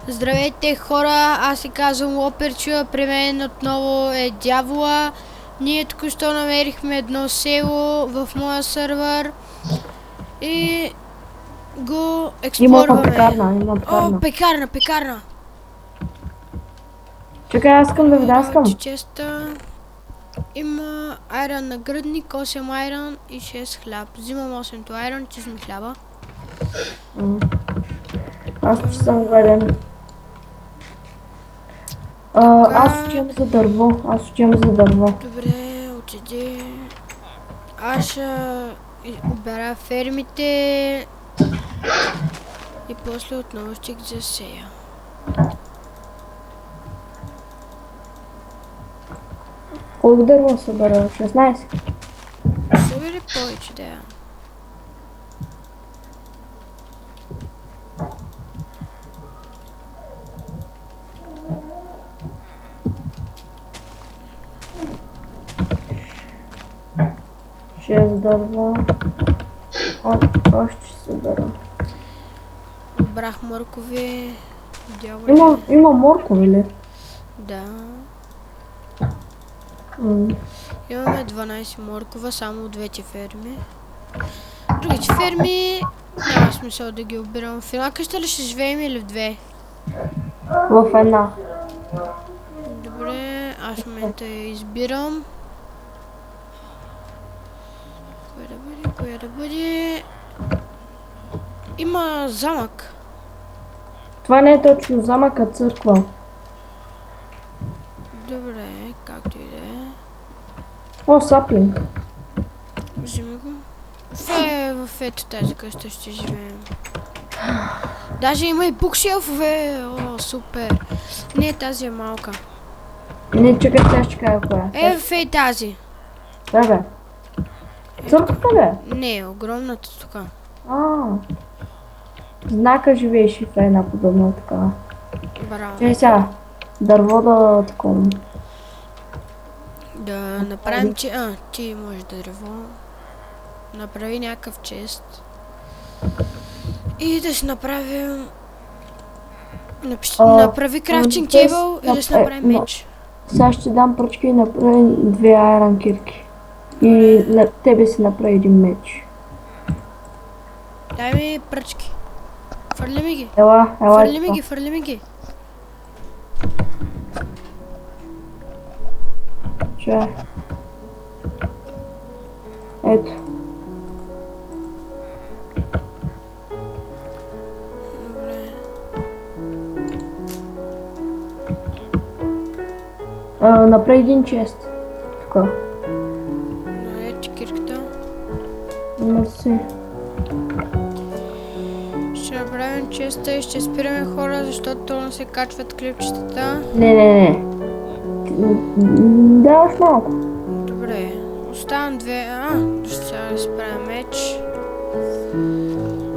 Здравейте хора, аз се казвам Лоперчо, при мен отново е Дявола. Ние току-що намерихме едно село в моя сървър и го експлорваме. Има О, пекарна. пекарна! Чакай, аз искам да ви даскам. Честа. Има айрон на гръдник, 8 айрон и 6 хляб. Взимам 8 айрон, че ми хляба. Аз че съм гладен. Аз отивам за дърво. Добре, отиди. Аз ще обера фермите и после отново ще ги засея. Колко дърво събера? 16? Събери повече, да. Шест дърва. Още ще събера. Обрах моркови. Дяволе. Има моркови ли? Да. Имаме 12 моркова само от двете ферми. Другите ферми няма смисъл да ги обирам. В една къща ли ще живеем или в две? В една. Добре, аз в момента я избирам. Кое да бъде? Има замък. Това не е точно замък, а църква. Добре, както и да е. О, саплинг. Вземи го. В ето тази къща ще живеем. Даже има и букшелфове. О, супер. Не, тази е малка. Не, чакай, сега ще кажа коя. В тази. Бе. Църквата бе? Не, огромната тук. Знака живееш и в една подобна такава. Браво. Чай сега. Дърво да такова. Да направим, че... ти можеш дърво. Направи някакъв чест. И да си направим... Направи крафтинг тейбъл и да си направим меч. Сега ще дам пръчки и направим 2 айрон кирки. И на тебе си направи един меч. Дай ми пръчки. Фърли ми ги. Ела. Фърли ми ги. Чай. Ето. Добре. Направи един чест. Така. Ето кирката. Мерси. Ще направим честа и ще спираме хора, защото не се качват клипчетата. Не. Даваш малко. Добре. Оставам две. Ще сега спрем меч.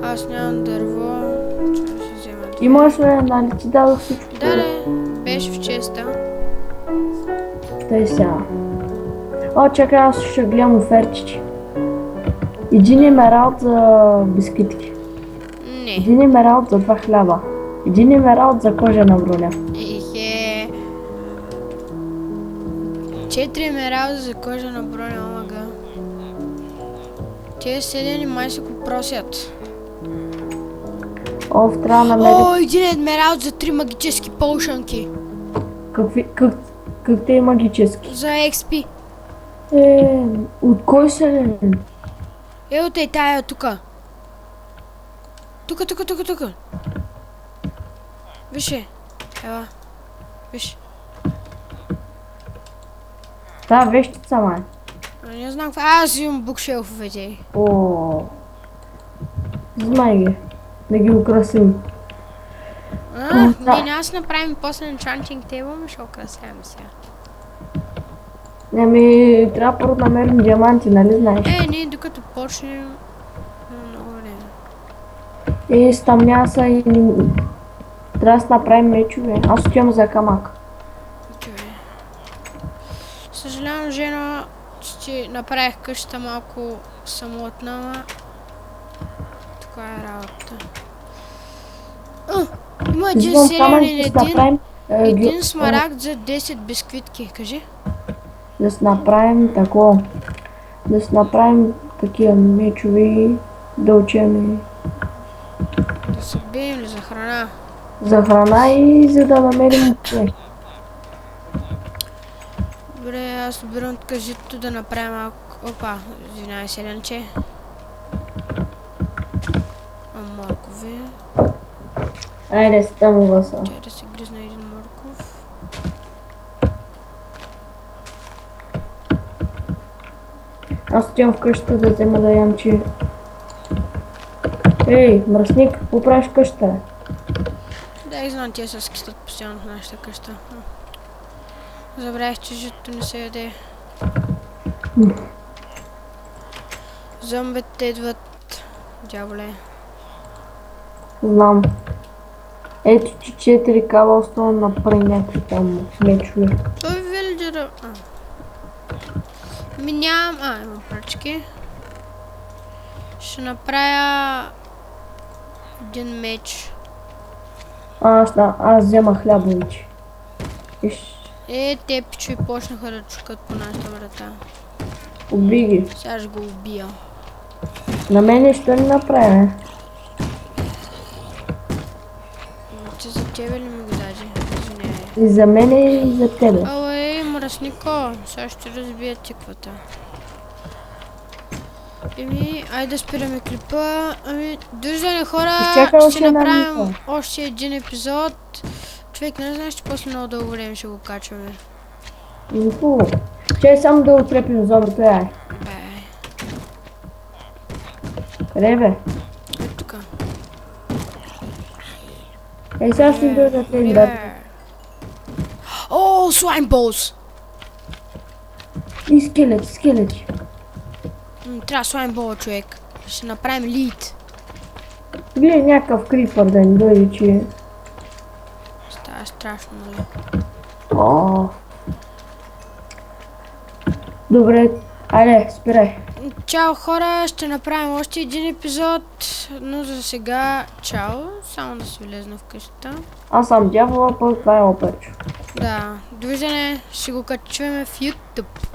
Аз нямам дърво. Ще си взема две. Имаш ли, нали ти дадох всичко? Да, беше в честа. Дай сега. Чакай, аз ще гледам офертите. Един емералд за бисквитки. Не. Един емералд за 2 хляба. Един емералд за кожена броня. 4 емералда за кожена броня, омага. Те седени май се го просят. Трябва да намеря... Един емералд за 3 магически полшанки. Как те е магически? За XP. От кой селен? От тая тука. Тука. Виж. Ела. Виж. Да, вещица, май. Не знам какво. Аз имам букшелфовете. Взимай ги. Да ги украсим. Няма да направим после enchanting table, но ще украсяваме сега. Трябва първо да намерим диаманти, нали знаеш? Ние докато почнем... Много време. Стъмня са и... Трябва да си направим мечове. Аз отивам за камък. Съжалявам, жена, че ти направих къщата малко самотна. Така е работа. Има един Взимам камък селянин, да си направим... един смарагд за 10 бисквитки, кажи. Да си направим тако. Да си направим такива мечови, да учем Да се бием ли за храна? за храна и за да намерим опре. Добре, аз обирам тук жито да направим малко... Опа, извинявай селянче. Моркови. Айде, стамува са. Чай да се гризна един морков. Аз отивам в къщата да взема да ям, че... Ей, мръсник, какво правиш в къщата? Да, и знам, тия се скистат постоянно в нашата къща. Забравих, че жито не се яде. Зомбите идват. Дяволе. Знам. Ето, че 4 каба остана направи някакви там мечове. Той е вилджера. Ми нямам... имам пръчки. Ще направя... един меч. Аз взема хлябовичи. Те пичови почнаха да чукат по нашата врата. Уби ги. Сега ще го убия. На мен ще ли направя? Че за тебе ли ми го даде? Извинявай. И за мен и за тебе. Мръснико, сега ще разбия тиквата. Айде да спираме клипа. Довиждане хора, ще направим още един епизод. Човек, не знаеш, че после много дълго време ще го качваме. Че само да отрепим зомбито, яй. Къде бе? Ето тука. Ей, сега ще дойдат тези да. О, слайм болс! И скелети. Трябва слайм бол, човек. Ще направим лид. Гледай някакъв крипър да ни дойде, че... Става страшно, нали? Добре, айде, спирай. Чао хора, ще направим още един епизод, но за сега чао, само да си влезна в къщата. Аз съм дявола, пък това е Оперчо. Да, довиждане, ще го качваме в YouTube.